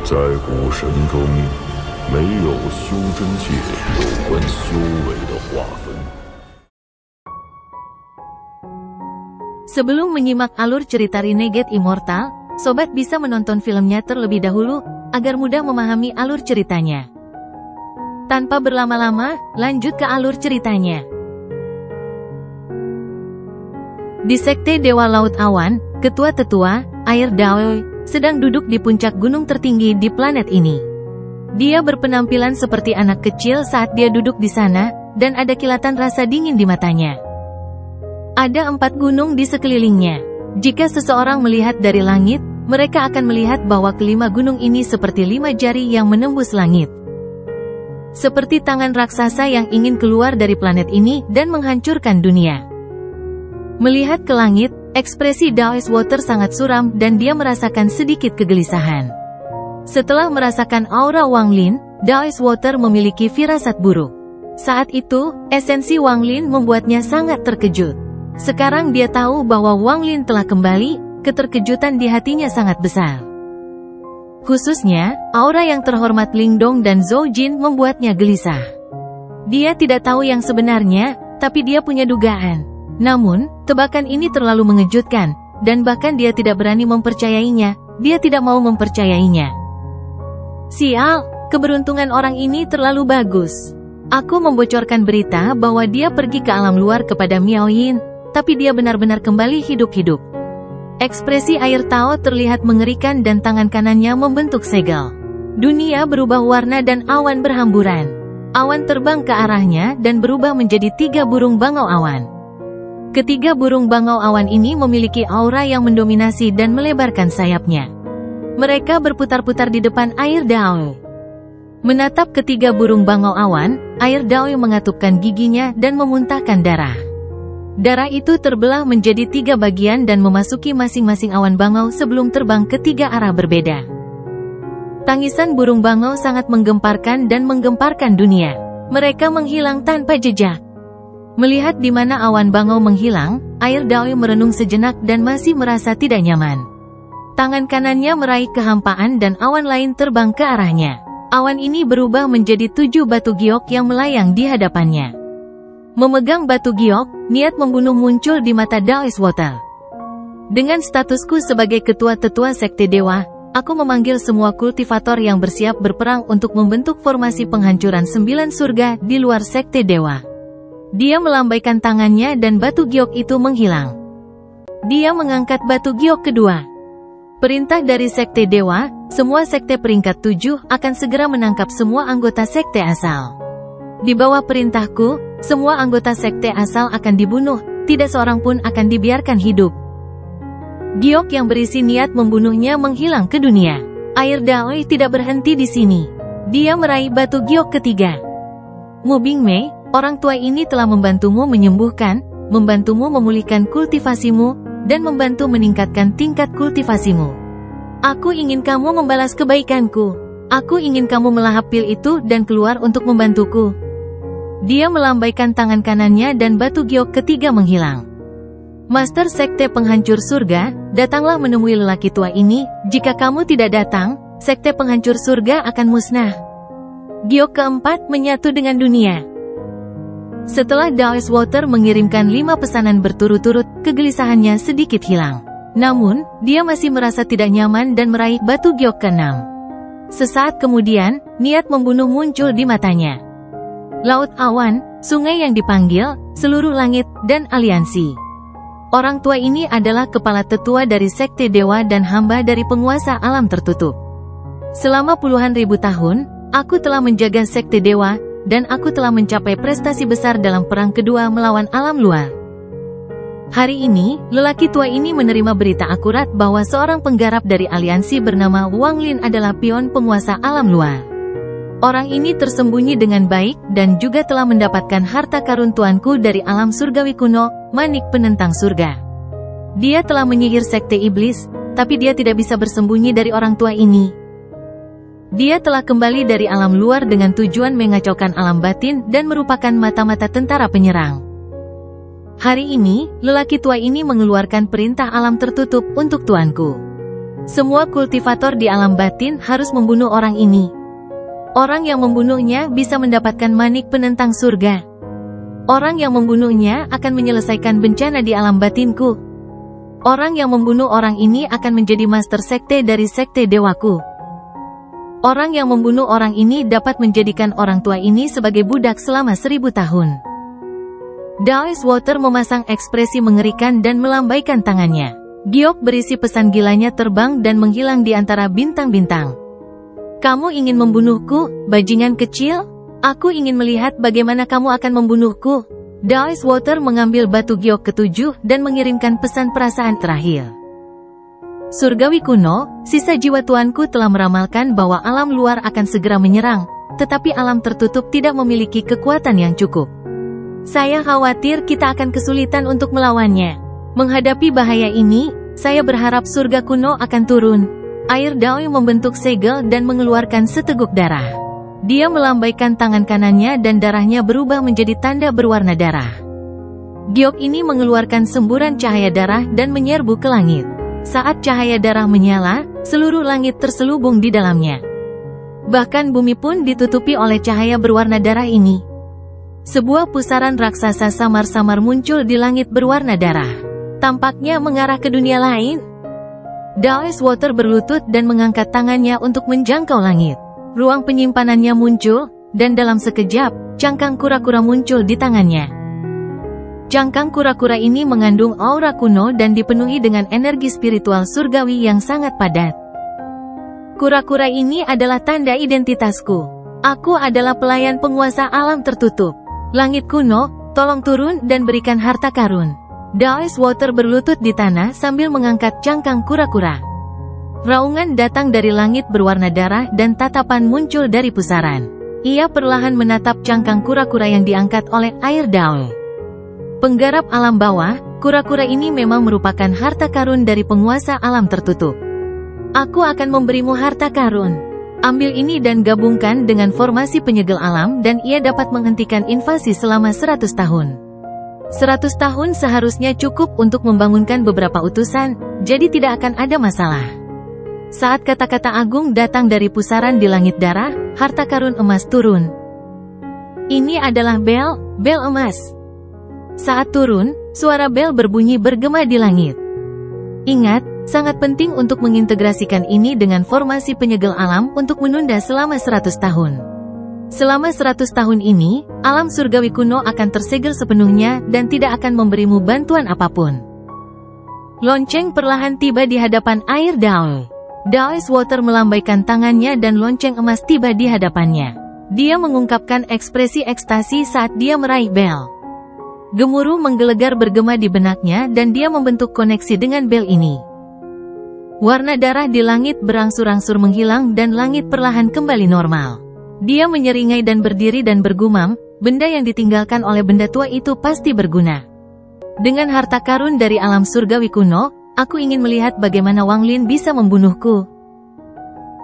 在古神中，没有修真界有关修为的划分。Sebelum menyimak alur cerita Renegade Immortal, sobat bisa menonton filmnya terlebih dahulu, agar mudah memahami alur ceritanya. Tanpa berlama-lama, lanjut ke alur ceritanya. Di Sekte Dewa Laut Awan, Ketua Tetua, Air Daoi, sedang duduk di puncak gunung tertinggi di planet ini. Dia berpenampilan seperti anak kecil saat dia duduk di sana, dan ada kilatan rasa dingin di matanya. Ada 4 gunung di sekelilingnya. Jika seseorang melihat dari langit, mereka akan melihat bahwa kelima gunung ini seperti 5 jari yang menembus langit. Seperti tangan raksasa yang ingin keluar dari planet ini dan menghancurkan dunia. Melihat ke langit, ekspresi Daoist Water sangat suram dan dia merasakan sedikit kegelisahan. Setelah merasakan aura Wang Lin, Daoist Water memiliki firasat buruk. Saat itu, esensi Wang Lin membuatnya sangat terkejut. Sekarang dia tahu bahwa Wang Lin telah kembali, keterkejutan di hatinya sangat besar. Khususnya, aura yang terhormat Ling Dong dan Zhou Jin membuatnya gelisah. Dia tidak tahu yang sebenarnya, tapi dia punya dugaan. Namun, tebakan ini terlalu mengejutkan, dan bahkan dia tidak berani mempercayainya, dia tidak mau mempercayainya. Sial, keberuntungan orang ini terlalu bagus. Aku membocorkan berita bahwa dia pergi ke alam luar kepada Miao Yin, tapi dia benar-benar kembali hidup-hidup. Ekspresi air Tao terlihat mengerikan dan tangan kanannya membentuk segel. Dunia berubah warna dan awan berhamburan. Awan terbang ke arahnya dan berubah menjadi 3 burung bangau awan. Ketiga burung bangau awan ini memiliki aura yang mendominasi dan melebarkan sayapnya. Mereka berputar-putar di depan air Daoi. Menatap ketiga burung bangau awan, air Daoi mengatupkan giginya dan memuntahkan darah. Darah itu terbelah menjadi 3 bagian dan memasuki masing-masing awan bangau sebelum terbang ke 3 arah berbeda. Tangisan burung bangau sangat menggemparkan dan menggemparkan dunia. Mereka menghilang tanpa jejak. Melihat di mana awan bangau menghilang, air Daoi merenung sejenak dan masih merasa tidak nyaman. Tangan kanannya meraih kehampaan dan awan lain terbang ke arahnya. Awan ini berubah menjadi 7 batu giok yang melayang di hadapannya. Memegang batu giok, niat membunuh muncul di mata Daoist Water. Dengan statusku sebagai ketua tetua Sekte Dewa, aku memanggil semua kultivator yang bersiap berperang untuk membentuk formasi penghancuran 9 surga di luar Sekte Dewa. Dia melambaikan tangannya dan batu giok itu menghilang. Dia mengangkat batu giok kedua. Perintah dari Sekte Dewa, semua sekte peringkat 7 akan segera menangkap semua anggota sekte asal. Di bawah perintahku, semua anggota sekte asal akan dibunuh, tidak seorang pun akan dibiarkan hidup. Giok yang berisi niat membunuhnya menghilang ke dunia. Air Daoi tidak berhenti di sini. Dia meraih batu giok ketiga. Mu Bingmei, orang tua ini telah membantumu menyembuhkan, membantumu memulihkan kultivasimu, dan membantu meningkatkan tingkat kultivasimu. Aku ingin kamu membalas kebaikanku. Aku ingin kamu melahap pil itu dan keluar untuk membantuku. Dia melambaikan tangan kanannya dan batu giok ketiga menghilang. Master Sekte Penghancur Surga, datanglah menemui lelaki tua ini. Jika kamu tidak datang, Sekte Penghancur Surga akan musnah. Giok keempat menyatu dengan dunia. Setelah Daoist Water mengirimkan 5 pesanan berturut-turut, kegelisahannya sedikit hilang. Namun, dia masih merasa tidak nyaman dan meraih batu giok ke-6. Sesaat kemudian, niat membunuh muncul di matanya. Laut awan, sungai yang dipanggil, seluruh langit, dan aliansi. Orang tua ini adalah kepala tetua dari Sekte Dewa dan hamba dari penguasa alam tertutup. Selama puluhan ribu tahun, aku telah menjaga Sekte Dewa, dan aku telah mencapai prestasi besar dalam perang kedua melawan alam luar. Hari ini, lelaki tua ini menerima berita akurat bahwa seorang penggarap dari aliansi bernama Wang Lin adalah pion penguasa alam luar. Orang ini tersembunyi dengan baik, dan juga telah mendapatkan harta karun tuanku dari alam surgawi kuno, manik penentang surga. Dia telah menyihir sekte iblis, tapi dia tidak bisa bersembunyi dari orang tua ini. Dia telah kembali dari alam luar dengan tujuan mengacaukan alam batin dan merupakan mata-mata tentara penyerang. Hari ini, lelaki tua ini mengeluarkan perintah alam tertutup untuk tuanku. Semua kultivator di alam batin harus membunuh orang ini. Orang yang membunuhnya bisa mendapatkan manik penentang surga. Orang yang membunuhnya akan menyelesaikan bencana di alam batinku. Orang yang membunuh orang ini akan menjadi master sekte dari sekte dewaku. Orang yang membunuh orang ini dapat menjadikan orang tua ini sebagai budak selama 1000 tahun. Daoist Water memasang ekspresi mengerikan dan melambaikan tangannya. Giok berisi pesan gilanya terbang dan menghilang di antara bintang-bintang. Kamu ingin membunuhku, bajingan kecil? Aku ingin melihat bagaimana kamu akan membunuhku. Daoist Water mengambil batu giok ke-7 dan mengirimkan pesan perasaan terakhir. Surgawi kuno, sisa jiwa tuanku telah meramalkan bahwa alam luar akan segera menyerang, tetapi alam tertutup tidak memiliki kekuatan yang cukup. Saya khawatir kita akan kesulitan untuk melawannya. Menghadapi bahaya ini, saya berharap surga kuno akan turun. Air Daoi membentuk segel dan mengeluarkan seteguk darah. Dia melambaikan tangan kanannya dan darahnya berubah menjadi tanda berwarna darah. Giok ini mengeluarkan semburan cahaya darah dan menyerbu ke langit. Saat cahaya darah menyala, seluruh langit terselubung di dalamnya. Bahkan bumi pun ditutupi oleh cahaya berwarna darah ini. Sebuah pusaran raksasa samar-samar muncul di langit berwarna darah. Tampaknya mengarah ke dunia lain. Daoist Water berlutut dan mengangkat tangannya untuk menjangkau langit. Ruang penyimpanannya muncul, dan dalam sekejap, cangkang kura-kura muncul di tangannya. Cangkang kura-kura ini mengandung aura kuno dan dipenuhi dengan energi spiritual surgawi yang sangat padat. Kura-kura ini adalah tanda identitasku. Aku adalah pelayan penguasa alam tertutup. Langit kuno, tolong turun dan berikan harta karun. Daoist Water berlutut di tanah sambil mengangkat cangkang kura-kura. Raungan datang dari langit berwarna darah dan tatapan muncul dari pusaran. Ia perlahan menatap cangkang kura-kura yang diangkat oleh air Daoi. Penggarap alam bawah, kura-kura ini memang merupakan harta karun dari penguasa alam tertutup. Aku akan memberimu harta karun. Ambil ini dan gabungkan dengan formasi penyegel alam dan ia dapat menghentikan invasi selama 100 tahun. 100 tahun seharusnya cukup untuk membangunkan beberapa utusan, jadi tidak akan ada masalah. Saat kata-kata agung datang dari pusaran di langit darah, harta karun emas turun. Ini adalah bel emas. Saat turun, suara bel berbunyi bergema di langit. Ingat, sangat penting untuk mengintegrasikan ini dengan formasi penyegel alam untuk menunda selama 100 tahun. Selama 100 tahun ini, alam surgawi kuno akan tersegel sepenuhnya dan tidak akan memberimu bantuan apapun. Lonceng perlahan tiba di hadapan air Daoi. Daoist Water melambaikan tangannya dan lonceng emas tiba di hadapannya. Dia mengungkapkan ekspresi ekstasi saat dia meraih bel. Gemuruh menggelegar bergema di benaknya dan dia membentuk koneksi dengan bel ini. Warna darah di langit berangsur-angsur menghilang dan langit perlahan kembali normal. Dia menyeringai dan berdiri dan bergumam, benda yang ditinggalkan oleh benda tua itu pasti berguna. Dengan harta karun dari alam surgawi kuno, aku ingin melihat bagaimana Wang Lin bisa membunuhku.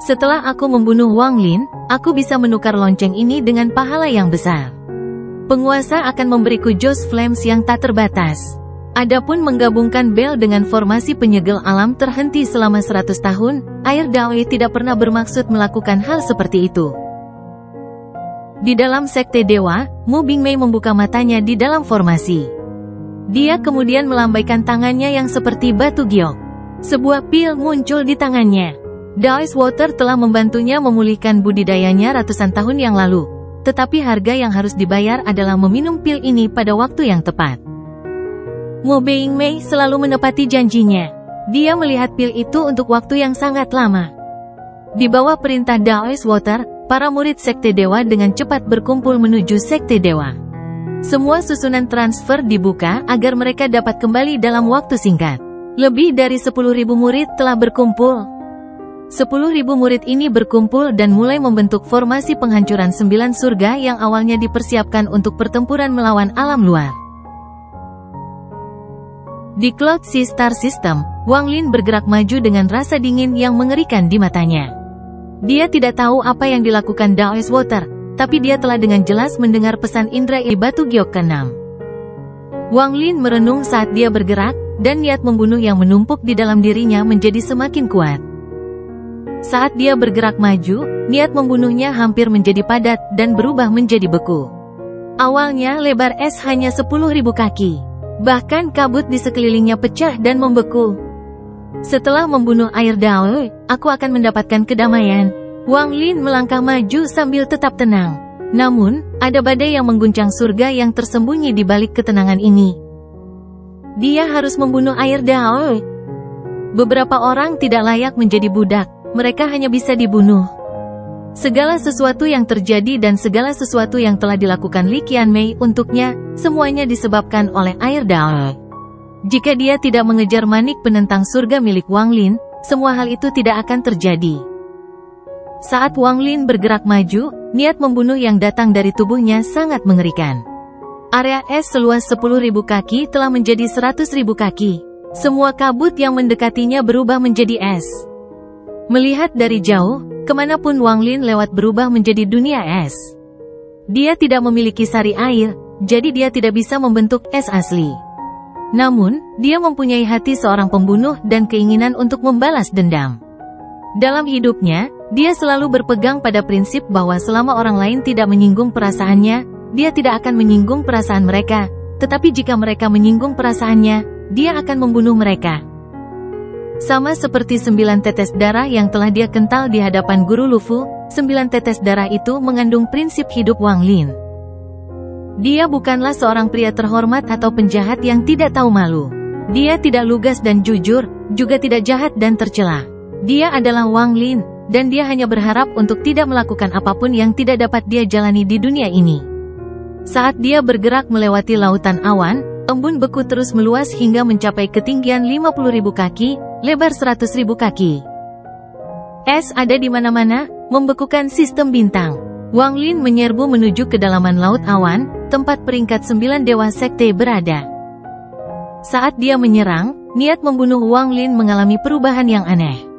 Setelah aku membunuh Wang Lin, aku bisa menukar lonceng ini dengan pahala yang besar. Penguasa akan memberiku Joss Flames yang tak terbatas. Adapun menggabungkan bel dengan formasi penyegel alam terhenti selama 100 tahun, air Daoi tidak pernah bermaksud melakukan hal seperti itu. Di dalam sekte dewa, Mu Bingmei membuka matanya di dalam formasi. Dia kemudian melambaikan tangannya yang seperti batu giok. Sebuah pil muncul di tangannya. Daoist Water telah membantunya memulihkan budidayanya ratusan tahun yang lalu. Tetapi harga yang harus dibayar adalah meminum pil ini pada waktu yang tepat. Mu Bingmei selalu menepati janjinya. Dia melihat pil itu untuk waktu yang sangat lama. Di bawah perintah Daoist Water, para murid sekte dewa dengan cepat berkumpul menuju sekte dewa. Semua susunan transfer dibuka agar mereka dapat kembali dalam waktu singkat. Lebih dari 10.000 murid telah berkumpul. 10.000 murid ini berkumpul dan mulai membentuk formasi penghancuran 9 surga yang awalnya dipersiapkan untuk pertempuran melawan alam luar. Di Cloud Sea Star System, Wang Lin bergerak maju dengan rasa dingin yang mengerikan di matanya. Dia tidak tahu apa yang dilakukan Daoist Water, tapi dia telah dengan jelas mendengar pesan indra di batu giok ke-6. Wang Lin merenung saat dia bergerak, dan niat membunuh yang menumpuk di dalam dirinya menjadi semakin kuat. Saat dia bergerak maju, niat membunuhnya hampir menjadi padat dan berubah menjadi beku. Awalnya lebar es hanya 10.000 kaki. Bahkan kabut di sekelilingnya pecah dan membeku. Setelah membunuh air Daoy, aku akan mendapatkan kedamaian. Wang Lin melangkah maju sambil tetap tenang. Namun, ada badai yang mengguncang surga yang tersembunyi di balik ketenangan ini. Dia harus membunuh air Daoy. Beberapa orang tidak layak menjadi budak, mereka hanya bisa dibunuh. Segala sesuatu yang terjadi dan segala sesuatu yang telah dilakukan Li Qianmei untuknya, semuanya disebabkan oleh air Daoy. Jika dia tidak mengejar manik penentang surga milik Wang Lin, semua hal itu tidak akan terjadi. Saat Wang Lin bergerak maju, niat membunuh yang datang dari tubuhnya sangat mengerikan. Area es seluas 10.000 kaki telah menjadi 100.000 kaki. Semua kabut yang mendekatinya berubah menjadi es. Melihat dari jauh, kemanapun Wang Lin lewat berubah menjadi dunia es. Dia tidak memiliki sari air, jadi dia tidak bisa membentuk es asli. Namun, dia mempunyai hati seorang pembunuh dan keinginan untuk membalas dendam. Dalam hidupnya, dia selalu berpegang pada prinsip bahwa selama orang lain tidak menyinggung perasaannya, dia tidak akan menyinggung perasaan mereka, tetapi jika mereka menyinggung perasaannya, dia akan membunuh mereka. Sama seperti 9 tetes darah yang telah dia kental di hadapan Guru Lufu, 9 tetes darah itu mengandung prinsip hidup Wang Lin. Dia bukanlah seorang pria terhormat atau penjahat yang tidak tahu malu. Dia tidak lugas dan jujur, juga tidak jahat dan tercela. Dia adalah Wang Lin, dan dia hanya berharap untuk tidak melakukan apapun yang tidak dapat dia jalani di dunia ini. Saat dia bergerak melewati lautan awan, embun beku terus meluas hingga mencapai ketinggian 50.000 kaki, lebar 100.000 kaki. Es ada di mana-mana, membekukan sistem bintang. Wang Lin menyerbu menuju kedalaman laut awan, tempat peringkat 9 Dewa Sekte berada. Saat dia menyerang, niat membunuh Wang Lin mengalami perubahan yang aneh.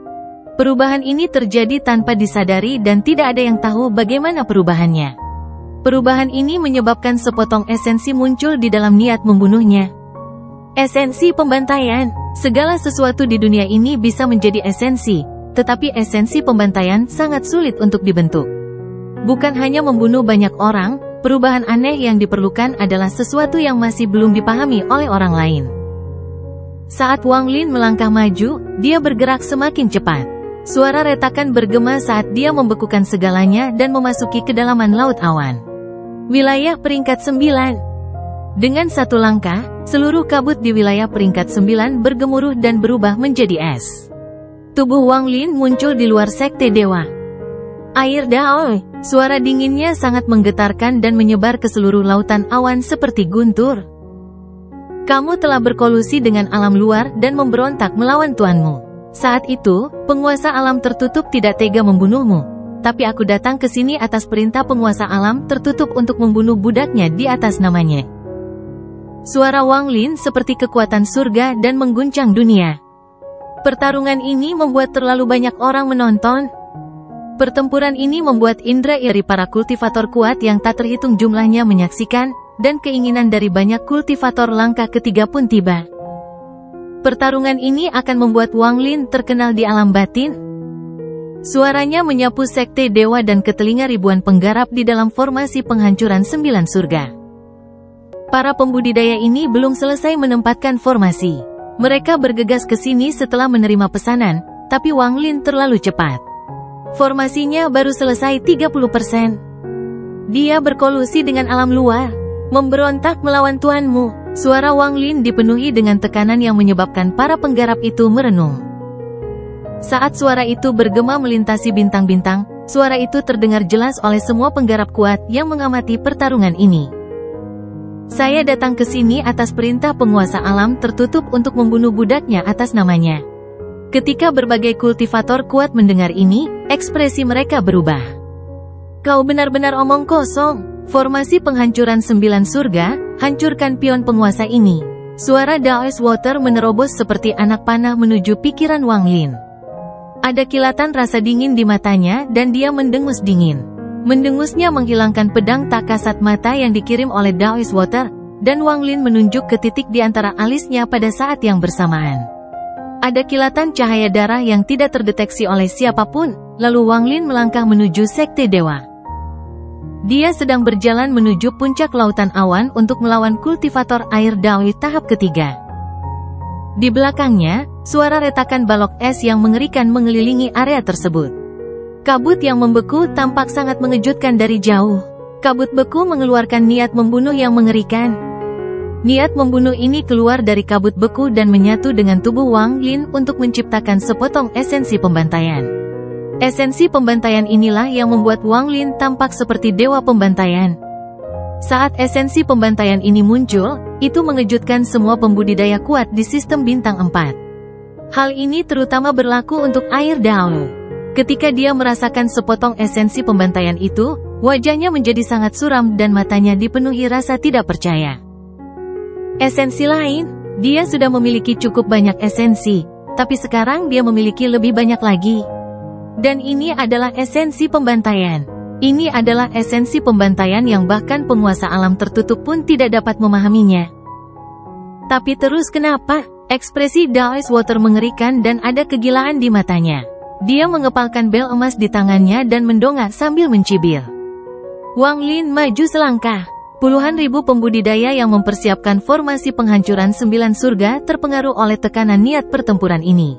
Perubahan ini terjadi tanpa disadari dan tidak ada yang tahu bagaimana perubahannya. Perubahan ini menyebabkan sepotong esensi muncul di dalam niat membunuhnya. Esensi pembantaian. Segala sesuatu di dunia ini bisa menjadi esensi, tetapi esensi pembantaian sangat sulit untuk dibentuk. Bukan hanya membunuh banyak orang, perubahan aneh yang diperlukan adalah sesuatu yang masih belum dipahami oleh orang lain. Saat Wang Lin melangkah maju, dia bergerak semakin cepat. Suara retakan bergema saat dia membekukan segalanya dan memasuki kedalaman laut awan. Wilayah peringkat 9. Dengan satu langkah, seluruh kabut di wilayah peringkat 9 bergemuruh dan berubah menjadi es. Tubuh Wang Lin muncul di luar sekte dewa. Air Daoy, suara dinginnya sangat menggetarkan dan menyebar ke seluruh lautan awan seperti guntur. Kamu telah berkolusi dengan alam luar dan memberontak melawan tuanmu. Saat itu, penguasa alam tertutup tidak tega membunuhmu. Tapi aku datang ke sini atas perintah penguasa alam tertutup untuk membunuh budaknya di atas namanya. Suara Wang Lin seperti kekuatan surga dan mengguncang dunia. Pertarungan ini membuat terlalu banyak orang menonton. Pertempuran ini membuat indera iri para kultivator kuat yang tak terhitung jumlahnya menyaksikan, dan keinginan dari banyak kultivator langkah ketiga pun tiba. Pertarungan ini akan membuat Wang Lin terkenal di alam batin. Suaranya menyapu sekte dewa dan ke telinga ribuan penggarap di dalam formasi penghancuran 9 surga. Para pembudidaya ini belum selesai menempatkan formasi. Mereka bergegas ke sini setelah menerima pesanan, tapi Wang Lin terlalu cepat. Formasinya baru selesai 30%. Dia berkolusi dengan alam luar, memberontak melawan tuanmu. Suara Wang Lin dipenuhi dengan tekanan yang menyebabkan para penggarap itu merenung. Saat suara itu bergema melintasi bintang-bintang, suara itu terdengar jelas oleh semua penggarap kuat yang mengamati pertarungan ini. Saya datang ke sini atas perintah penguasa alam tertutup untuk membunuh budaknya atas namanya. Ketika berbagai kultivator kuat mendengar ini, ekspresi mereka berubah. Kau benar-benar omong kosong. Formasi penghancuran 9 surga, hancurkan pion penguasa ini. Suara Dao's Water menerobos seperti anak panah menuju pikiran Wang Lin. Ada kilatan rasa dingin di matanya dan dia mendengus dingin. Mendengusnya menghilangkan pedang tak kasat mata yang dikirim oleh Dao's Water, dan Wang Lin menunjuk ke titik di antara alisnya pada saat yang bersamaan. Ada kilatan cahaya darah yang tidak terdeteksi oleh siapapun, lalu Wang Lin melangkah menuju Sekte Dewa. Dia sedang berjalan menuju puncak lautan awan untuk melawan kultivator air Daoi tahap ketiga. Di belakangnya, suara retakan balok es yang mengerikan mengelilingi area tersebut. Kabut yang membeku tampak sangat mengejutkan dari jauh. Kabut beku mengeluarkan niat membunuh yang mengerikan. Niat membunuh ini keluar dari kabut beku dan menyatu dengan tubuh Wang Lin untuk menciptakan sepotong esensi pembantaian. Esensi pembantaian inilah yang membuat Wang Lin tampak seperti dewa pembantaian. Saat esensi pembantaian ini muncul, itu mengejutkan semua pembudidaya kuat di sistem bintang 4. Hal ini terutama berlaku untuk air Dao. Ketika dia merasakan sepotong esensi pembantaian itu, wajahnya menjadi sangat suram dan matanya dipenuhi rasa tidak percaya. Esensi lain, dia sudah memiliki cukup banyak esensi, tapi sekarang dia memiliki lebih banyak lagi. Dan ini adalah esensi pembantaian. Ini adalah esensi pembantaian yang bahkan penguasa alam tertutup pun tidak dapat memahaminya. Tapi terus kenapa? Ekspresi Dao's Water mengerikan dan ada kegilaan di matanya. Dia mengepalkan bel emas di tangannya dan mendongak sambil mencibir. Wang Lin maju selangkah. Puluhan ribu pembudidaya yang mempersiapkan formasi penghancuran 9 surga terpengaruh oleh tekanan niat pertempuran ini.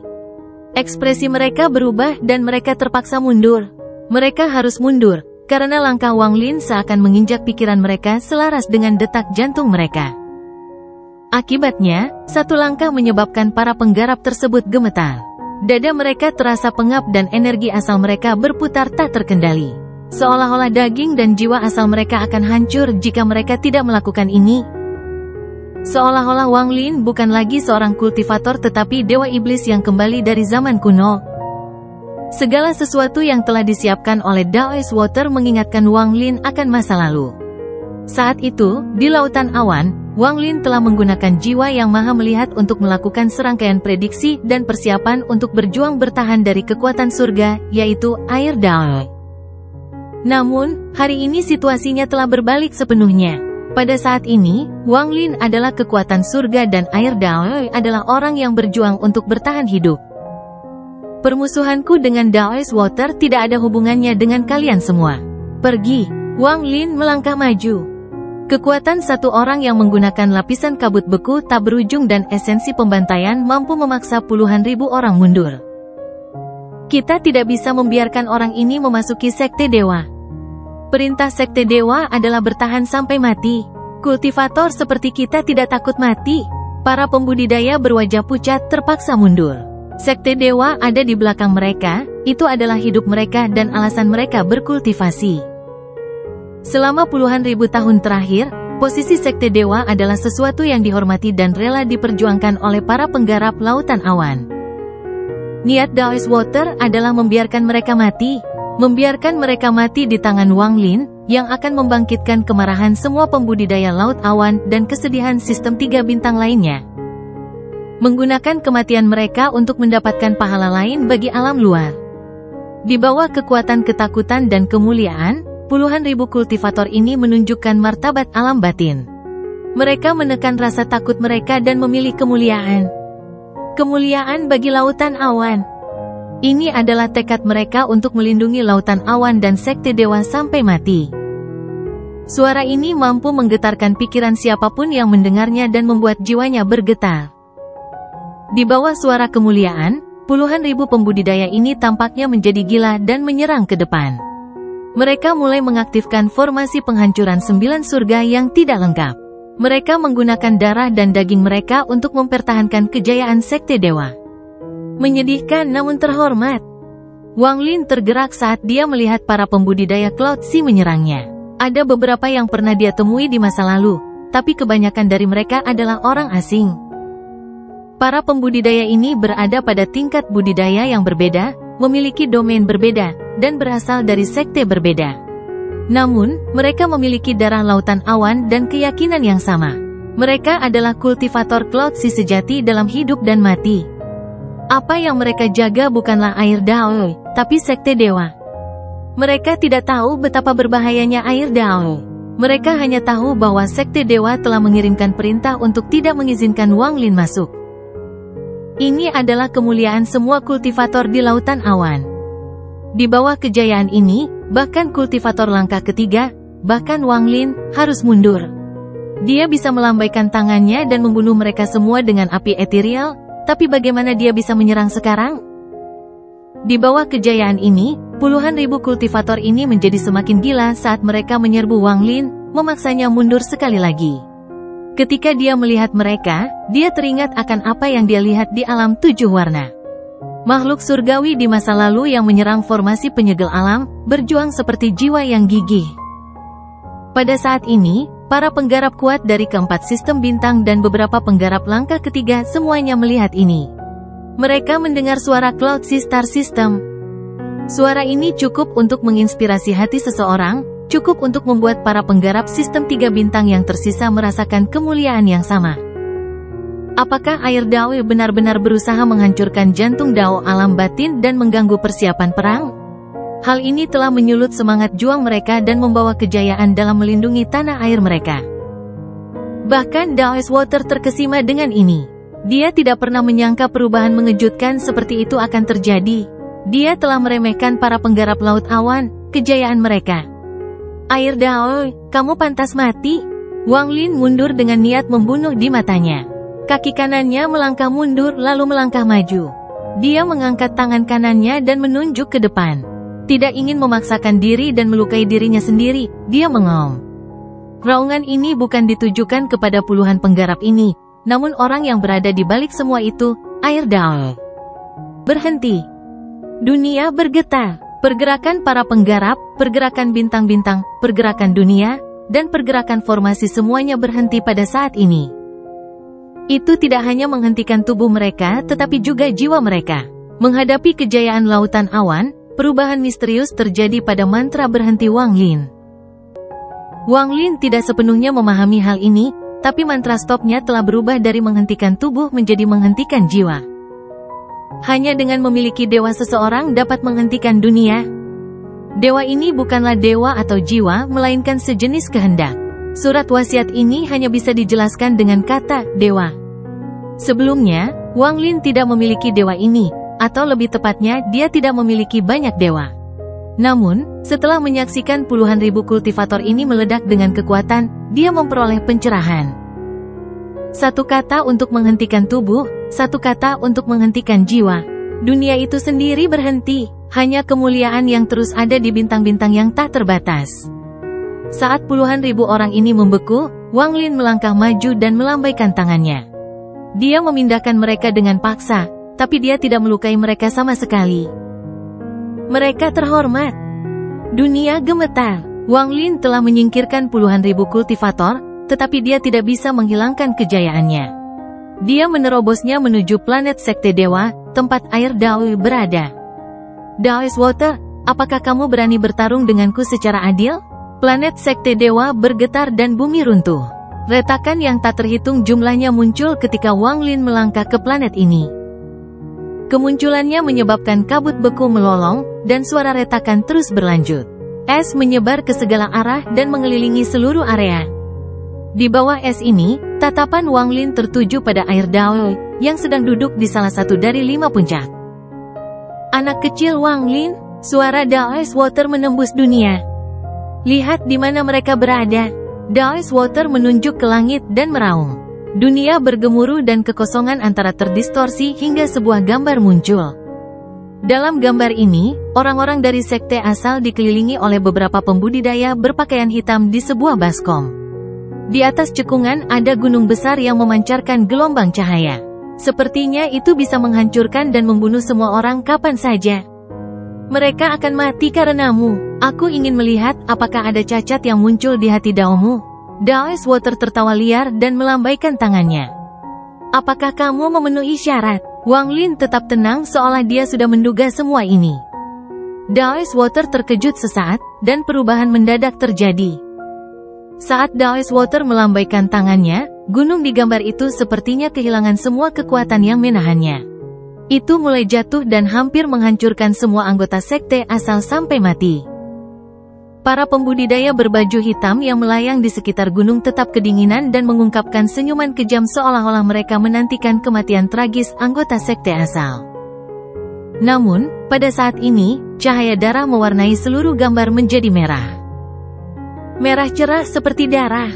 Ekspresi mereka berubah dan mereka terpaksa mundur. Mereka harus mundur, karena langkah Wang Lin seakan menginjak pikiran mereka selaras dengan detak jantung mereka. Akibatnya, satu langkah menyebabkan para penggarap tersebut gemetar. Dada mereka terasa pengap dan energi asal mereka berputar tak terkendali. Seolah-olah daging dan jiwa asal mereka akan hancur jika mereka tidak melakukan ini. Seolah-olah Wang Lin bukan lagi seorang kultivator tetapi dewa iblis yang kembali dari zaman kuno. Segala sesuatu yang telah disiapkan oleh Dao's Water mengingatkan Wang Lin akan masa lalu. Saat itu, di lautan awan, Wang Lin telah menggunakan jiwa yang maha melihat untuk melakukan serangkaian prediksi dan persiapan untuk berjuang bertahan dari kekuatan surga, yaitu air Dao. Namun, hari ini situasinya telah berbalik sepenuhnya. Pada saat ini, Wang Lin adalah kekuatan surga dan air Dao adalah orang yang berjuang untuk bertahan hidup. Permusuhanku dengan Dao's Water tidak ada hubungannya dengan kalian semua. Pergi. Wang Lin melangkah maju. Kekuatan satu orang yang menggunakan lapisan kabut beku tak berujung dan esensi pembantaian mampu memaksa puluhan ribu orang mundur. Kita tidak bisa membiarkan orang ini memasuki Sekte Dewa. Perintah Sekte Dewa adalah bertahan sampai mati. Kultivator seperti kita tidak takut mati. Para pembudidaya berwajah pucat terpaksa mundur. Sekte Dewa ada di belakang mereka, itu adalah hidup mereka dan alasan mereka berkultivasi. Selama puluhan ribu tahun terakhir, posisi Sekte Dewa adalah sesuatu yang dihormati dan rela diperjuangkan oleh para penggarap lautan awan. Niat Dao's Water adalah membiarkan mereka mati. Membiarkan mereka mati di tangan Wang Lin, yang akan membangkitkan kemarahan semua pembudidaya laut awan dan kesedihan sistem 3 bintang lainnya. Menggunakan kematian mereka untuk mendapatkan pahala lain bagi alam luar. Di bawah kekuatan ketakutan dan kemuliaan, puluhan ribu kultivator ini menunjukkan martabat alam batin. Mereka menekan rasa takut mereka dan memilih kemuliaan. Kemuliaan bagi lautan awan. Ini adalah tekad mereka untuk melindungi lautan awan dan Sekte Dewa sampai mati. Suara ini mampu menggetarkan pikiran siapapun yang mendengarnya dan membuat jiwanya bergetar. Di bawah suara kemuliaan, puluhan ribu pembudidaya ini tampaknya menjadi gila dan menyerang ke depan. Mereka mulai mengaktifkan formasi penghancuran 9 surga yang tidak lengkap. Mereka menggunakan darah dan daging mereka untuk mempertahankan kejayaan Sekte Dewa. Menyedihkan namun terhormat. Wang Lin tergerak saat dia melihat para pembudidaya Cloud Sea menyerangnya. Ada beberapa yang pernah dia temui di masa lalu, tapi kebanyakan dari mereka adalah orang asing. Para pembudidaya ini berada pada tingkat budidaya yang berbeda, memiliki domain berbeda, dan berasal dari sekte berbeda. Namun, mereka memiliki darah lautan awan dan keyakinan yang sama. Mereka adalah kultivator Cloud Sea sejati dalam hidup dan mati. Apa yang mereka jaga bukanlah air Dao, tapi Sekte Dewa. Mereka tidak tahu betapa berbahayanya air Dao. Mereka hanya tahu bahwa Sekte Dewa telah mengirimkan perintah untuk tidak mengizinkan Wang Lin masuk. Ini adalah kemuliaan semua kultivator di lautan awan. Di bawah kejayaan ini, bahkan kultivator langkah ketiga, bahkan Wang Lin, harus mundur. Dia bisa melambaikan tangannya dan membunuh mereka semua dengan api ethereal, tapi bagaimana dia bisa menyerang sekarang? Di bawah kejayaan ini, puluhan ribu kultivator ini menjadi semakin gila saat mereka menyerbu Wang Lin, memaksanya mundur sekali lagi. Ketika dia melihat mereka, dia teringat akan apa yang dia lihat di alam 7 warna. Makhluk surgawi di masa lalu yang menyerang formasi penyegel alam, berjuang seperti jiwa yang gigih. Pada saat ini, para penggarap kuat dari keempat sistem bintang dan beberapa penggarap langkah ketiga semuanya melihat ini. Mereka mendengar suara Cloud Star System. Suara ini cukup untuk menginspirasi hati seseorang, cukup untuk membuat para penggarap sistem 3 bintang yang tersisa merasakan kemuliaan yang sama. Apakah air Dao benar-benar berusaha menghancurkan jantung Dao alam batin dan mengganggu persiapan perang? Hal ini telah menyulut semangat juang mereka dan membawa kejayaan dalam melindungi tanah air mereka. Bahkan Dao's Water terkesima dengan ini. Dia tidak pernah menyangka perubahan mengejutkan seperti itu akan terjadi. Dia telah meremehkan para penggarap laut awan, kejayaan mereka. Air Dao, kamu pantas mati. Wang Lin mundur dengan niat membunuh di matanya. Kaki kanannya melangkah mundur lalu melangkah maju. Dia mengangkat tangan kanannya dan menunjuk ke depan. Tidak ingin memaksakan diri dan melukai dirinya sendiri, dia mengaum. Raungan ini bukan ditujukan kepada puluhan penggarap ini, namun orang yang berada di balik semua itu, air Dao. Berhenti. Dunia bergetar. Pergerakan para penggarap, pergerakan bintang-bintang, pergerakan dunia, dan pergerakan formasi semuanya berhenti pada saat ini. Itu tidak hanya menghentikan tubuh mereka tetapi juga jiwa mereka. Menghadapi kejayaan lautan awan, perubahan misterius terjadi pada mantra berhenti Wang Lin. Wang Lin tidak sepenuhnya memahami hal ini, tapi mantra stopnya telah berubah dari menghentikan tubuh menjadi menghentikan jiwa. Hanya dengan memiliki dewa seseorang dapat menghentikan dunia. Dewa ini bukanlah dewa atau jiwa, melainkan sejenis kehendak. Surat wasiat ini hanya bisa dijelaskan dengan kata, dewa. Sebelumnya, Wang Lin tidak memiliki dewa ini, atau lebih tepatnya, dia tidak memiliki banyak dewa. Namun, setelah menyaksikan puluhan ribu kultivator ini meledak dengan kekuatan, dia memperoleh pencerahan. Satu kata untuk menghentikan tubuh, satu kata untuk menghentikan jiwa. Dunia itu sendiri berhenti, hanya kemuliaan yang terus ada di bintang-bintang yang tak terbatas. Saat puluhan ribu orang ini membeku, Wang Lin melangkah maju dan melambaikan tangannya. Dia memindahkan mereka dengan paksa, tapi dia tidak melukai mereka sama sekali. Mereka terhormat. Dunia gemetar. Wang Lin telah menyingkirkan puluhan ribu kultivator, tetapi dia tidak bisa menghilangkan kejayaannya. Dia menerobosnya menuju planet Sekte Dewa, tempat air Dao berada. Dao's Water, apakah kamu berani bertarung denganku secara adil? Planet Sekte Dewa bergetar dan bumi runtuh. Retakan yang tak terhitung jumlahnya muncul ketika Wang Lin melangkah ke planet ini. Kemunculannya menyebabkan kabut beku melolong, dan suara retakan terus berlanjut. Es menyebar ke segala arah dan mengelilingi seluruh area. Di bawah es ini, tatapan Wang Lin tertuju pada air Dao, yang sedang duduk di salah satu dari 5 puncak. Anak kecil Wang Lin, suara Dao's Water menembus dunia. Lihat di mana mereka berada. Dao's Water menunjuk ke langit dan meraung. Dunia bergemuruh dan kekosongan antara terdistorsi hingga sebuah gambar muncul. Dalam gambar ini, orang-orang dari sekte asal dikelilingi oleh beberapa pembudidaya berpakaian hitam di sebuah baskom. Di atas cekungan ada gunung besar yang memancarkan gelombang cahaya. Sepertinya itu bisa menghancurkan dan membunuh semua orang kapan saja. Mereka akan mati karenamu. Aku ingin melihat apakah ada cacat yang muncul di hati Daomu. Dao's Water tertawa liar dan melambaikan tangannya. Apakah kamu memenuhi syarat? Wang Lin tetap tenang seolah dia sudah menduga semua ini. Dao's Water terkejut sesaat, dan perubahan mendadak terjadi. Saat Dao's Water melambaikan tangannya, gunung di gambar itu sepertinya kehilangan semua kekuatan yang menahannya. Itu mulai jatuh dan hampir menghancurkan semua anggota sekte asal sampai mati. Para pembudidaya berbaju hitam yang melayang di sekitar gunung tetap kedinginan dan mengungkapkan senyuman kejam seolah-olah mereka menantikan kematian tragis anggota sekte asal. Namun, pada saat ini, cahaya darah mewarnai seluruh gambar menjadi merah. Merah cerah seperti darah.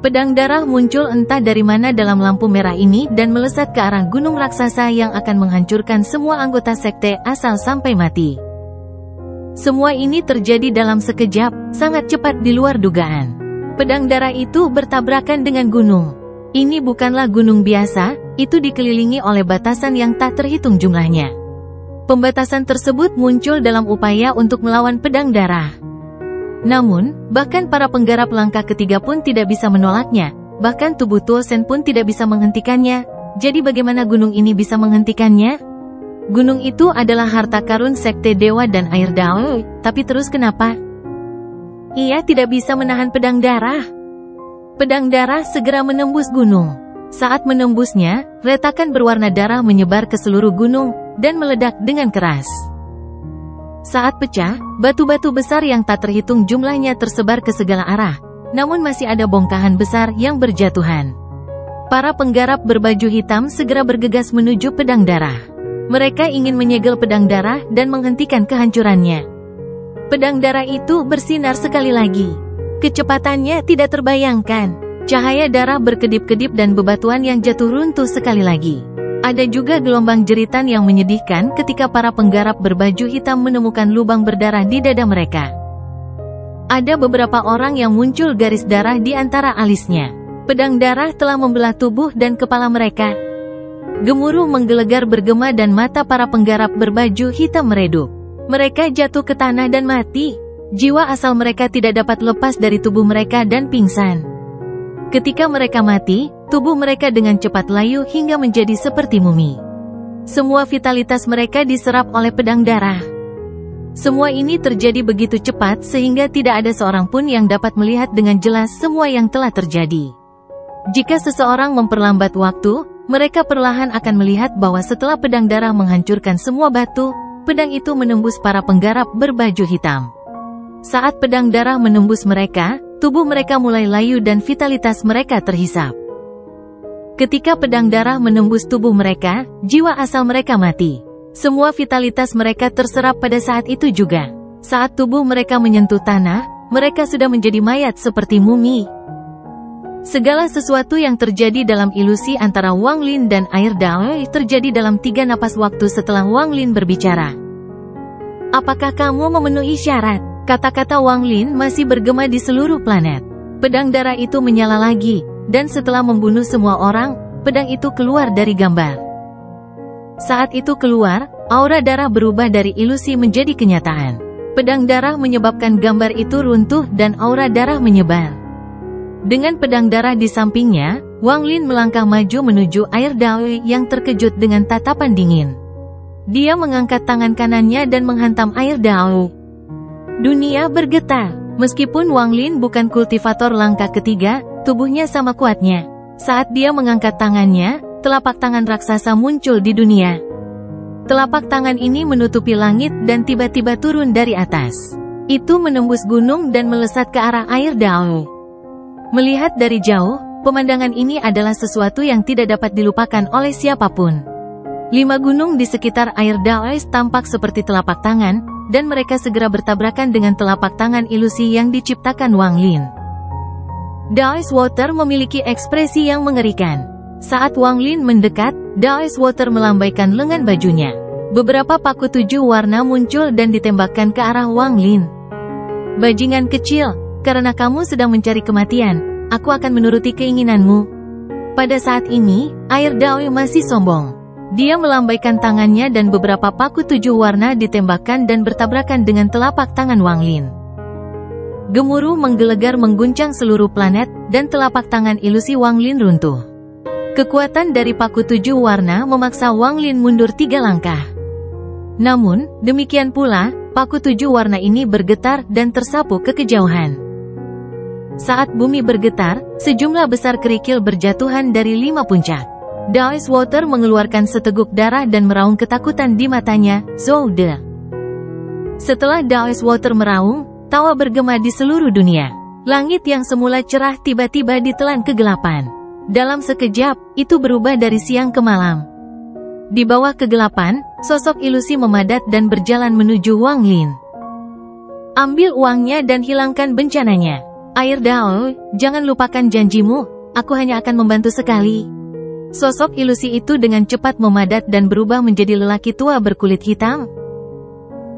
Pedang darah muncul entah dari mana dalam lampu merah ini dan melesat ke arah gunung raksasa yang akan menghancurkan semua anggota sekte asal sampai mati. Semua ini terjadi dalam sekejap, sangat cepat di luar dugaan. Pedang darah itu bertabrakan dengan gunung. Ini bukanlah gunung biasa, itu dikelilingi oleh batasan yang tak terhitung jumlahnya. Pembatasan tersebut muncul dalam upaya untuk melawan pedang darah. Namun, bahkan para penggarap langkah ketiga pun tidak bisa menolaknya, bahkan tubuh Tulsen pun tidak bisa menghentikannya. Jadi bagaimana gunung ini bisa menghentikannya? Gunung itu adalah harta karun sekte dewa dan air Dao, tapi terus kenapa? Ia tidak bisa menahan pedang darah. Pedang darah segera menembus gunung. Saat menembusnya, retakan berwarna darah menyebar ke seluruh gunung, dan meledak dengan keras. Saat pecah, batu-batu besar yang tak terhitung jumlahnya tersebar ke segala arah, namun masih ada bongkahan besar yang berjatuhan. Para penggarap berbaju hitam segera bergegas menuju pedang darah. Mereka ingin menyegel pedang darah dan menghentikan kehancurannya. Pedang darah itu bersinar sekali lagi. Kecepatannya tidak terbayangkan. Cahaya darah berkedip-kedip dan bebatuan yang jatuh runtuh sekali lagi. Ada juga gelombang jeritan yang menyedihkan ketika para penggarap berbaju hitam menemukan lubang berdarah di dada mereka. Ada beberapa orang yang muncul garis darah di antara alisnya. Pedang darah telah membelah tubuh dan kepala mereka. Gemuruh menggelegar bergema dan mata para penggarap berbaju hitam meredup. Mereka jatuh ke tanah dan mati. Jiwa asal mereka tidak dapat lepas dari tubuh mereka dan pingsan. Ketika mereka mati, tubuh mereka dengan cepat layu hingga menjadi seperti mumi. Semua vitalitas mereka diserap oleh pedang darah. Semua ini terjadi begitu cepat sehingga tidak ada seorang pun yang dapat melihat dengan jelas semua yang telah terjadi. Jika seseorang memperlambat waktu, mereka perlahan akan melihat bahwa setelah pedang darah menghancurkan semua batu, pedang itu menembus para penggarap berbaju hitam. Saat pedang darah menembus mereka, tubuh mereka mulai layu dan vitalitas mereka terhisap. Ketika pedang darah menembus tubuh mereka, jiwa asal mereka mati. Semua vitalitas mereka terserap pada saat itu juga. Saat tubuh mereka menyentuh tanah, mereka sudah menjadi mayat seperti mumi. Segala sesuatu yang terjadi dalam ilusi antara Wang Lin dan air Dao terjadi dalam 3 napas waktu setelah Wang Lin berbicara. Apakah kamu memenuhi syarat? Kata-kata Wang Lin masih bergema di seluruh planet. Pedang darah itu menyala lagi, dan setelah membunuh semua orang, pedang itu keluar dari gambar. Saat itu keluar, aura darah berubah dari ilusi menjadi kenyataan. Pedang darah menyebabkan gambar itu runtuh dan aura darah menyebar. Dengan pedang darah di sampingnya, Wang Lin melangkah maju menuju air Dao yang terkejut dengan tatapan dingin. Dia mengangkat tangan kanannya dan menghantam air Dao. Dunia bergetar. Meskipun Wang Lin bukan kultivator langkah ketiga, tubuhnya sama kuatnya. Saat dia mengangkat tangannya, telapak tangan raksasa muncul di dunia. Telapak tangan ini menutupi langit dan tiba-tiba turun dari atas. Itu menembus gunung dan melesat ke arah air Dao. Melihat dari jauh, pemandangan ini adalah sesuatu yang tidak dapat dilupakan oleh siapapun. 5 gunung di sekitar air Dao tampak seperti telapak tangan, dan mereka segera bertabrakan dengan telapak tangan ilusi yang diciptakan Wang Lin. Dao's Water memiliki ekspresi yang mengerikan. Saat Wang Lin mendekat, Dao's Water melambaikan lengan bajunya. Beberapa paku 7 warna muncul dan ditembakkan ke arah Wang Lin. Bajingan kecil, karena kamu sedang mencari kematian, aku akan menuruti keinginanmu. Pada saat ini, air Dao masih sombong. Dia melambaikan tangannya dan beberapa paku 7 warna ditembakkan dan bertabrakan dengan telapak tangan Wang Lin. Gemuruh menggelegar mengguncang seluruh planet, dan telapak tangan ilusi Wang Lin runtuh. Kekuatan dari paku 7 warna memaksa Wang Lin mundur 3 langkah. Namun, demikian pula, paku 7 warna ini bergetar dan tersapu ke kejauhan. Saat bumi bergetar, sejumlah besar kerikil berjatuhan dari 5 puncak. Dao's Water mengeluarkan seteguk darah dan meraung ketakutan di matanya, Zoude. Setelah Dao's Water meraung, Tawa bergema di seluruh dunia. Langit yang semula cerah tiba-tiba ditelan kegelapan. Dalam sekejap, itu berubah dari siang ke malam. Di bawah kegelapan, sosok ilusi memadat dan berjalan menuju Wang Lin. Ambil uangnya dan hilangkan bencananya. Air Dao, jangan lupakan janjimu, aku hanya akan membantu sekali. Sosok ilusi itu dengan cepat memadat dan berubah menjadi lelaki tua berkulit hitam.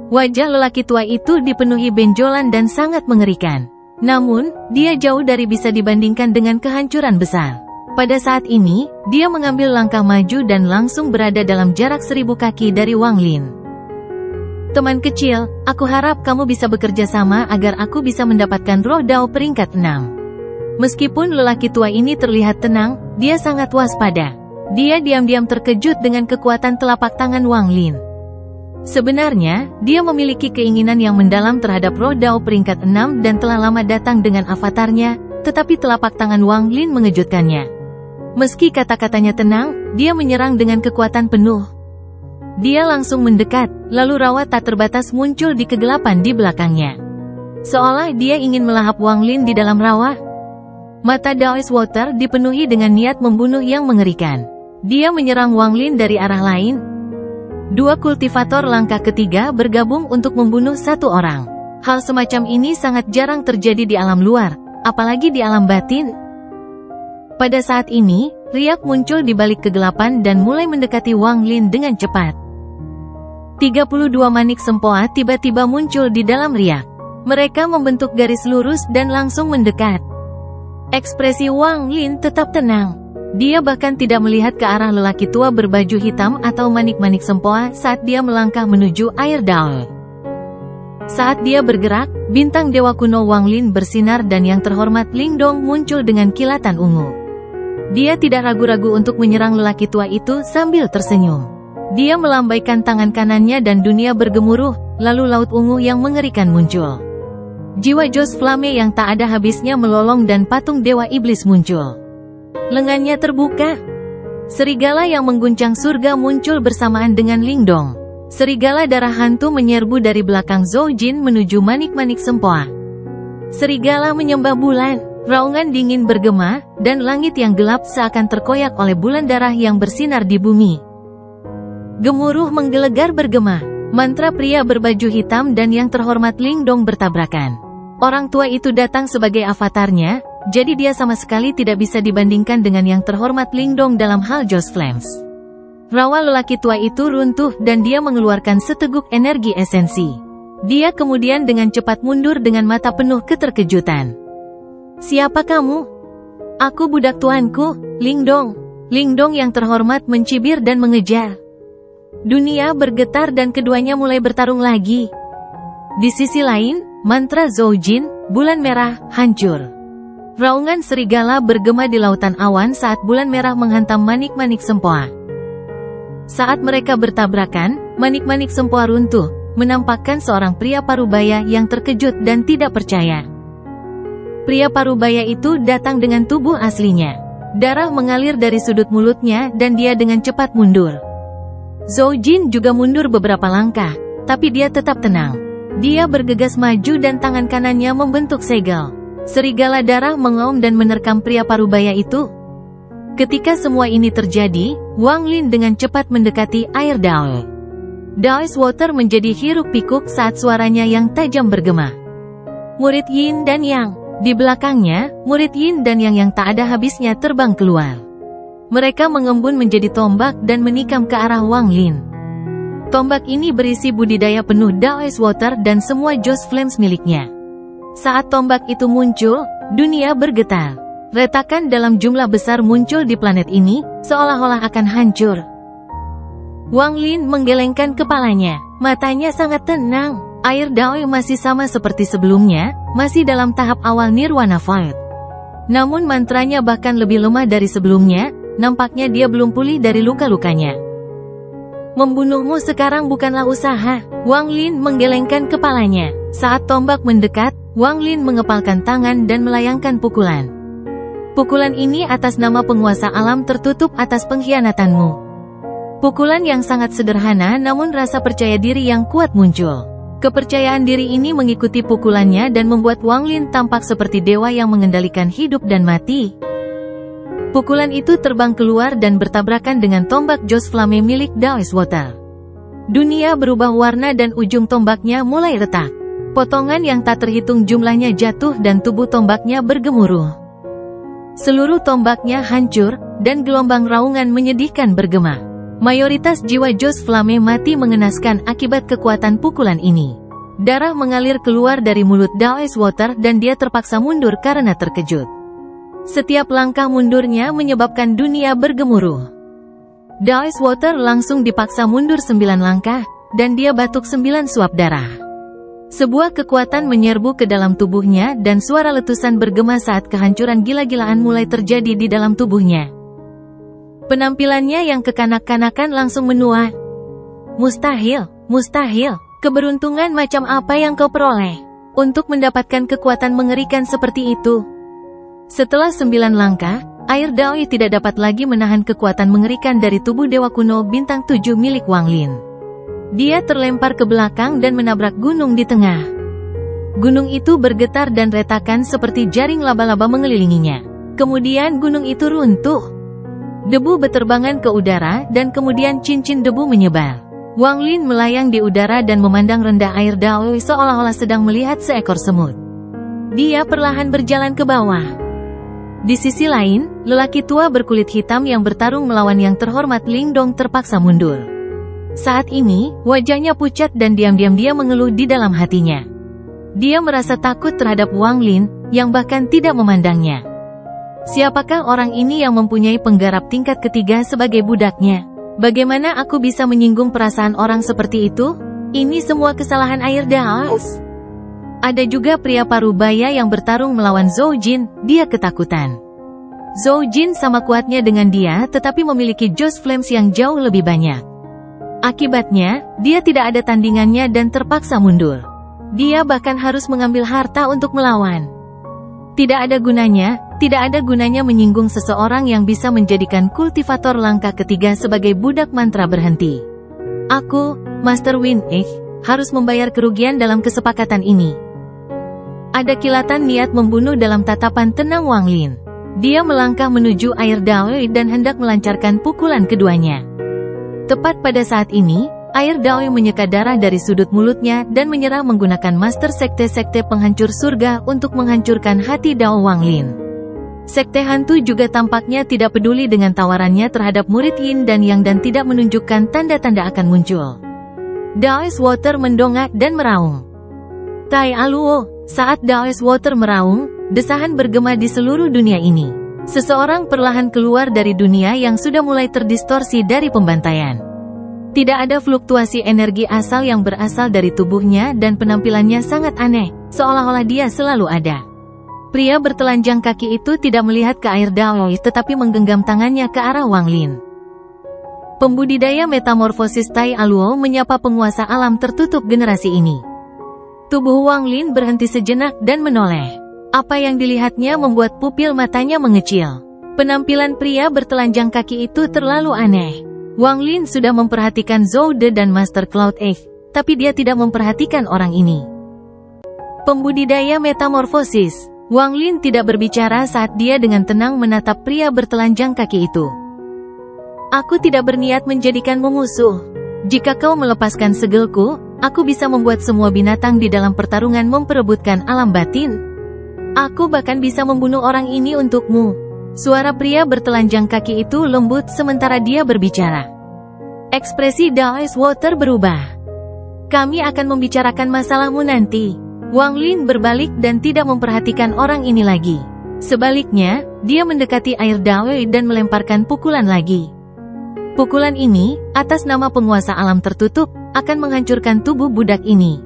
Wajah lelaki tua itu dipenuhi benjolan dan sangat mengerikan. Namun, dia jauh dari bisa dibandingkan dengan kehancuran besar. Pada saat ini, dia mengambil langkah maju dan langsung berada dalam jarak 1000 kaki dari Wang Lin. Teman kecil, aku harap kamu bisa bekerja sama agar aku bisa mendapatkan roh Dao peringkat 6. Meskipun lelaki tua ini terlihat tenang, dia sangat waspada. Dia diam-diam terkejut dengan kekuatan telapak tangan Wang Lin. Sebenarnya, dia memiliki keinginan yang mendalam terhadap roh Dao peringkat 6 dan telah lama datang dengan avatarnya, tetapi telapak tangan Wang Lin mengejutkannya. Meski kata-katanya tenang, dia menyerang dengan kekuatan penuh. Dia langsung mendekat, lalu rawa tak terbatas muncul di kegelapan di belakangnya. Seolah dia ingin melahap Wang Lin di dalam rawa. Mata Daoist Water dipenuhi dengan niat membunuh yang mengerikan. Dia menyerang Wang Lin dari arah lain. Dua kultivator langkah ketiga bergabung untuk membunuh satu orang. Hal semacam ini sangat jarang terjadi di alam luar, apalagi di alam batin. Pada saat ini, riak muncul di balik kegelapan dan mulai mendekati Wang Lin dengan cepat. 32 manik sempoa tiba-tiba muncul di dalam riak. Mereka membentuk garis lurus dan langsung mendekat. Ekspresi Wang Lin tetap tenang. Dia bahkan tidak melihat ke arah lelaki tua berbaju hitam atau manik-manik sempoa saat dia melangkah menuju air Dao. Saat dia bergerak, bintang dewa kuno Wang Lin bersinar dan yang terhormat Ling Dong muncul dengan kilatan ungu. Dia tidak ragu-ragu untuk menyerang lelaki tua itu sambil tersenyum. Dia melambaikan tangan kanannya dan dunia bergemuruh, lalu laut ungu yang mengerikan muncul. Jiwa Jos Flame yang tak ada habisnya melolong dan patung dewa iblis muncul. Lengannya terbuka. Serigala yang mengguncang surga muncul bersamaan dengan Ling Dong. Serigala darah hantu menyerbu dari belakang Zhou Jin menuju manik-manik sempoa. Serigala menyembah bulan. Raungan dingin bergema, dan langit yang gelap seakan terkoyak oleh bulan darah yang bersinar di bumi. Gemuruh menggelegar bergema. Mantra pria berbaju hitam dan yang terhormat Ling Dong bertabrakan. Orang tua itu datang sebagai avatarnya, jadi dia sama sekali tidak bisa dibandingkan dengan yang terhormat Ling Dong dalam hal Joss Flames. Rawa lelaki tua itu runtuh dan dia mengeluarkan seteguk energi esensi. Dia kemudian dengan cepat mundur dengan mata penuh keterkejutan. Siapa kamu? Aku budak tuanku, Ling Dong. Ling Dong yang terhormat mencibir dan mengejar. Dunia bergetar dan keduanya mulai bertarung lagi. Di sisi lain, mantra Zhou Jin, bulan merah, hancur. Raungan serigala bergema di lautan awan saat bulan merah menghantam manik-manik sempoa. Saat mereka bertabrakan, manik-manik sempoa runtuh, menampakkan seorang pria parubaya yang terkejut dan tidak percaya. Pria parubaya itu datang dengan tubuh aslinya. Darah mengalir dari sudut mulutnya dan dia dengan cepat mundur. Zhou Jin juga mundur beberapa langkah, tapi dia tetap tenang. Dia bergegas maju dan tangan kanannya membentuk segel. Serigala darah mengaum dan menerkam pria parubaya itu. Ketika semua ini terjadi, Wang Lin dengan cepat mendekati air Dao. Daoist Water menjadi hiruk-pikuk saat suaranya yang tajam bergema. Murid Yin dan Yang. Di belakangnya, murid Yin dan yang tak ada habisnya terbang keluar. Mereka mengembun menjadi tombak dan menikam ke arah Wang Lin. Tombak ini berisi budidaya penuh Daoist Water dan semua Joss Flames miliknya. Saat tombak itu muncul, dunia bergetar. Retakan dalam jumlah besar muncul di planet ini, seolah-olah akan hancur. Wang Lin menggelengkan kepalanya, matanya sangat tenang. Air Dao masih sama seperti sebelumnya, masih dalam tahap awal Nirwana Void. Namun mantranya bahkan lebih lemah dari sebelumnya, nampaknya dia belum pulih dari luka-lukanya. Membunuhmu sekarang bukanlah usaha. Wang Lin menggelengkan kepalanya. Saat tombak mendekat, Wang Lin mengepalkan tangan dan melayangkan pukulan. Pukulan ini atas nama penguasa alam tertutup atas pengkhianatanmu. Pukulan yang sangat sederhana namun rasa percaya diri yang kuat muncul. Kepercayaan diri ini mengikuti pukulannya dan membuat Wang Lin tampak seperti dewa yang mengendalikan hidup dan mati. Pukulan itu terbang keluar dan bertabrakan dengan tombak Joss Flame milik Daoist Water. Dunia berubah warna dan ujung tombaknya mulai retak. Potongan yang tak terhitung jumlahnya jatuh dan tubuh tombaknya bergemuruh. Seluruh tombaknya hancur, dan gelombang raungan menyedihkan bergema. Mayoritas jiwa Joss Flame mati mengenaskan akibat kekuatan pukulan ini. Darah mengalir keluar dari mulut Daoist Water dan dia terpaksa mundur karena terkejut. Setiap langkah mundurnya menyebabkan dunia bergemuruh. Daoist Water langsung dipaksa mundur 9 langkah, dan dia batuk 9 suap darah. Sebuah kekuatan menyerbu ke dalam tubuhnya dan suara letusan bergema saat kehancuran gila-gilaan mulai terjadi di dalam tubuhnya. Penampilannya yang kekanak-kanakan langsung menua. Mustahil, mustahil, keberuntungan macam apa yang kau peroleh untuk mendapatkan kekuatan mengerikan seperti itu? Setelah 9 langkah, air Daoi tidak dapat lagi menahan kekuatan mengerikan dari tubuh Dewa Kuno Bintang 7 milik Wang Lin. Dia terlempar ke belakang dan menabrak gunung di tengah. Gunung itu bergetar dan retakan seperti jaring laba-laba mengelilinginya. Kemudian gunung itu runtuh. Debu beterbangan ke udara dan kemudian cincin debu menyebar. Wang Lin melayang di udara dan memandang rendah air Daoi seolah-olah sedang melihat seekor semut. Dia perlahan berjalan ke bawah. Di sisi lain, lelaki tua berkulit hitam yang bertarung melawan yang terhormat Ling Dong terpaksa mundur. Saat ini, wajahnya pucat dan diam-diam dia mengeluh di dalam hatinya. Dia merasa takut terhadap Wang Lin, yang bahkan tidak memandangnya. Siapakah orang ini yang mempunyai penggarap tingkat ketiga sebagai budaknya? Bagaimana aku bisa menyinggung perasaan orang seperti itu? Ini semua kesalahan air Daos. Ada juga pria parubaya yang bertarung melawan Zhou Jin, dia ketakutan. Zhou Jin sama kuatnya dengan dia tetapi memiliki Joss Flames yang jauh lebih banyak. Akibatnya, dia tidak ada tandingannya dan terpaksa mundur. Dia bahkan harus mengambil harta untuk melawan. Tidak ada gunanya menyinggung seseorang yang bisa menjadikan kultivator langkah ketiga sebagai budak mantra berhenti. Aku, Master Win harus membayar kerugian dalam kesepakatan ini. Ada kilatan niat membunuh dalam tatapan tenang Wang Lin. Dia melangkah menuju air Daoi dan hendak melancarkan pukulan keduanya. Tepat pada saat ini, air Daoi menyeka darah dari sudut mulutnya dan menyerang menggunakan master sekte-sekte penghancur surga untuk menghancurkan hati Dao Wang Lin. Sekte hantu juga tampaknya tidak peduli dengan tawarannya terhadap murid Yin dan Yang dan tidak menunjukkan tanda-tanda akan muncul. Daoist Water mendongak dan meraung. Tai Aluo, saat Daoist Water meraung, desahan bergema di seluruh dunia ini. Seseorang perlahan keluar dari dunia yang sudah mulai terdistorsi dari pembantaian. Tidak ada fluktuasi energi asal yang berasal dari tubuhnya dan penampilannya sangat aneh, seolah-olah dia selalu ada. Pria bertelanjang kaki itu tidak melihat ke air Daoi tetapi menggenggam tangannya ke arah Wang Lin. Pembudidaya metamorfosis Tai Aluo menyapa penguasa alam tertutup generasi ini. Tubuh Wang Lin berhenti sejenak dan menoleh. Apa yang dilihatnya membuat pupil matanya mengecil. Penampilan pria bertelanjang kaki itu terlalu aneh. Wang Lin sudah memperhatikan Zhou De dan Master Cloud Egg, tapi dia tidak memperhatikan orang ini. Pembudidaya metamorfosis. Wang Lin tidak berbicara saat dia dengan tenang menatap pria bertelanjang kaki itu. Aku tidak berniat menjadikanmu musuh. Jika kau melepaskan segelku, aku bisa membuat semua binatang di dalam pertarungan memperebutkan alam batin. Aku bahkan bisa membunuh orang ini untukmu. Suara pria bertelanjang kaki itu lembut sementara dia berbicara. Ekspresi Daoist Water berubah. Kami akan membicarakan masalahmu nanti. Wang Lin berbalik dan tidak memperhatikan orang ini lagi. Sebaliknya, dia mendekati air Daoi dan melemparkan pukulan lagi. Pukulan ini, atas nama penguasa alam tertutup, akan menghancurkan tubuh budak ini.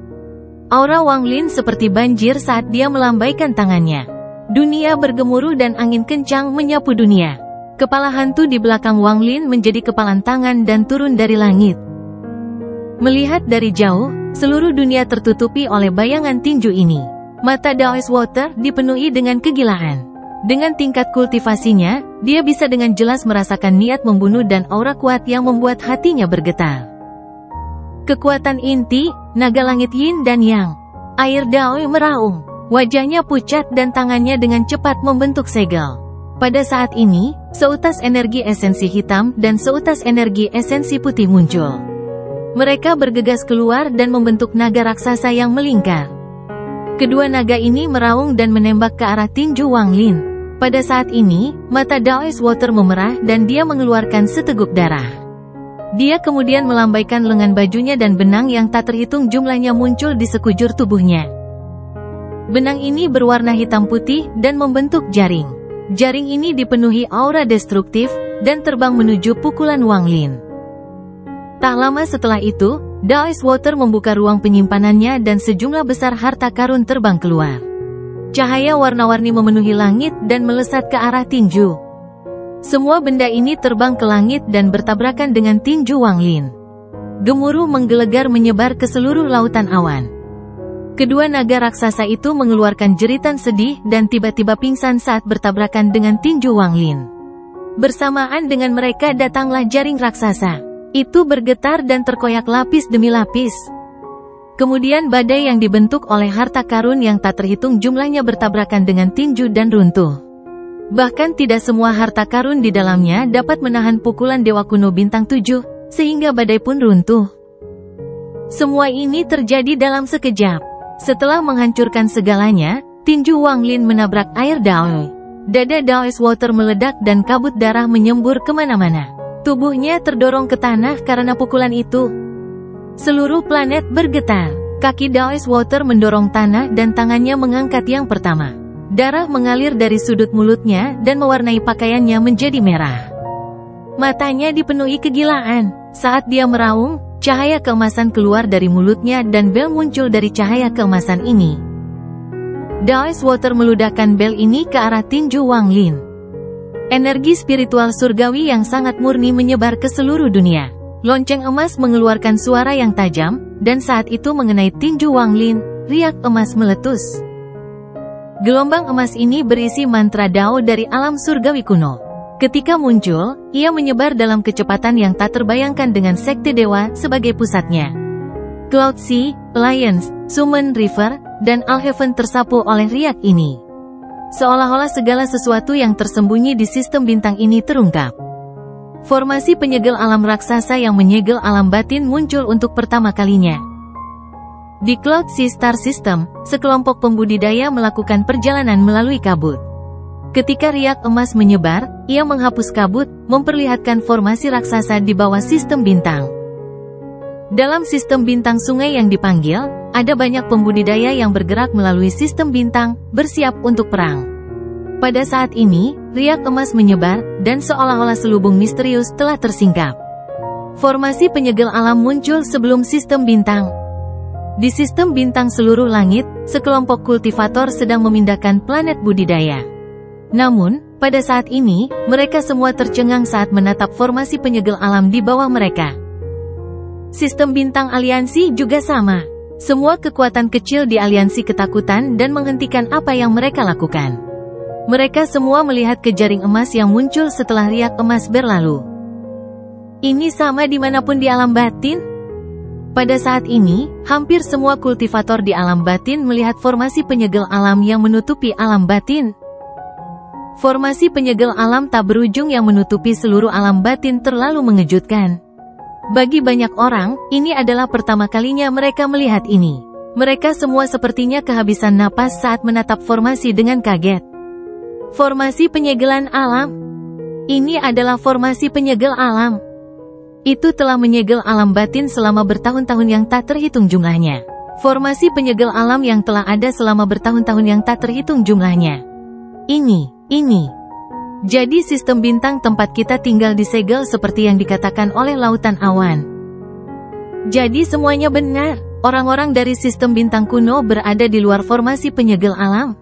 Aura Wang Lin seperti banjir saat dia melambaikan tangannya. Dunia bergemuruh dan angin kencang menyapu dunia. Kepala hantu di belakang Wang Lin menjadi kepalan tangan dan turun dari langit. Melihat dari jauh, seluruh dunia tertutupi oleh bayangan tinju ini. Mata Daoist Water dipenuhi dengan kegilaan. Dengan tingkat kultivasinya, dia bisa dengan jelas merasakan niat membunuh dan aura kuat yang membuat hatinya bergetar. Kekuatan inti, naga langit yin dan yang. Air Daoi meraung. Wajahnya pucat dan tangannya dengan cepat membentuk segel. Pada saat ini, seutas energi esensi hitam dan seutas energi esensi putih muncul. Mereka bergegas keluar dan membentuk naga raksasa yang melingkar. Kedua naga ini meraung dan menembak ke arah tinju Wang Lin. Pada saat ini, mata Daoist Water memerah dan dia mengeluarkan seteguk darah. Dia kemudian melambaikan lengan bajunya dan benang yang tak terhitung jumlahnya muncul di sekujur tubuhnya. Benang ini berwarna hitam putih dan membentuk jaring. Jaring ini dipenuhi aura destruktif dan terbang menuju pukulan Wang Lin. Tak lama setelah itu, Daoist Water membuka ruang penyimpanannya dan sejumlah besar harta karun terbang keluar. Cahaya warna-warni memenuhi langit dan melesat ke arah tinju. Semua benda ini terbang ke langit dan bertabrakan dengan tinju Wang Lin. Gemuruh menggelegar menyebar ke seluruh lautan awan. Kedua naga raksasa itu mengeluarkan jeritan sedih dan tiba-tiba pingsan saat bertabrakan dengan tinju Wang Lin. Bersamaan dengan mereka datanglah jaring raksasa. Itu bergetar dan terkoyak lapis demi lapis. Kemudian badai yang dibentuk oleh harta karun yang tak terhitung jumlahnya bertabrakan dengan tinju dan runtuh. Bahkan tidak semua harta karun di dalamnya dapat menahan pukulan Dewa Kuno Bintang 7, sehingga badai pun runtuh. Semua ini terjadi dalam sekejap. Setelah menghancurkan segalanya, tinju Wang Lin menabrak air Daoi. Dada Daoist Water meledak dan kabut darah menyembur kemana-mana. Tubuhnya terdorong ke tanah karena pukulan itu. Seluruh planet bergetar. Kaki Daoist Water mendorong tanah dan tangannya mengangkat yang pertama. Darah mengalir dari sudut mulutnya dan mewarnai pakaiannya menjadi merah. Matanya dipenuhi kegilaan. Saat dia meraung, cahaya keemasan keluar dari mulutnya dan bel muncul dari cahaya keemasan ini. Daoist Water meludahkan bel ini ke arah tinju Wang Lin. Energi spiritual surgawi yang sangat murni menyebar ke seluruh dunia. Lonceng emas mengeluarkan suara yang tajam, dan saat itu mengenai tinju Wang Lin, riak emas meletus. Gelombang emas ini berisi mantra Dao dari alam surgawi kuno. Ketika muncul, ia menyebar dalam kecepatan yang tak terbayangkan dengan sekte dewa sebagai pusatnya. Cloud Sea, Alliance, Summon River, dan Alheaven tersapu oleh riak ini. Seolah-olah segala sesuatu yang tersembunyi di sistem bintang ini terungkap. Formasi penyegel alam raksasa yang menyegel alam batin muncul untuk pertama kalinya. Di Cloud Sea Star System, sekelompok pembudidaya melakukan perjalanan melalui kabut. Ketika riak emas menyebar, ia menghapus kabut, memperlihatkan formasi raksasa di bawah sistem bintang. Dalam sistem bintang sungai yang dipanggil, ada banyak pembudidaya yang bergerak melalui sistem bintang, bersiap untuk perang. Pada saat ini, riak emas menyebar, dan seolah-olah selubung misterius telah tersingkap. Formasi penyegel alam muncul sebelum sistem bintang. Di sistem bintang seluruh langit, sekelompok kultivator sedang memindahkan planet budidaya. Namun, pada saat ini, mereka semua tercengang saat menatap formasi penyegel alam di bawah mereka. Sistem bintang aliansi juga sama. Semua kekuatan kecil di aliansi ketakutan dan menghentikan apa yang mereka lakukan. Mereka semua melihat ke jaring emas yang muncul setelah riak emas berlalu. Ini sama dimanapun di alam batin? Pada saat ini, hampir semua kultivator di alam batin melihat formasi penyegel alam yang menutupi alam batin. Formasi penyegel alam tak berujung yang menutupi seluruh alam batin terlalu mengejutkan. Bagi banyak orang, ini adalah pertama kalinya mereka melihat ini. Mereka semua sepertinya kehabisan napas saat menatap formasi dengan kaget. Formasi penyegelan alam. Ini adalah formasi penyegel alam. Itu telah menyegel alam batin selama bertahun-tahun yang tak terhitung jumlahnya. Formasi penyegel alam yang telah ada selama bertahun-tahun yang tak terhitung jumlahnya. Ini. Jadi sistem bintang tempat kita tinggal disegel seperti yang dikatakan oleh lautan awan. Jadi semuanya benar. Orang-orang dari sistem bintang kuno berada di luar formasi penyegel alam.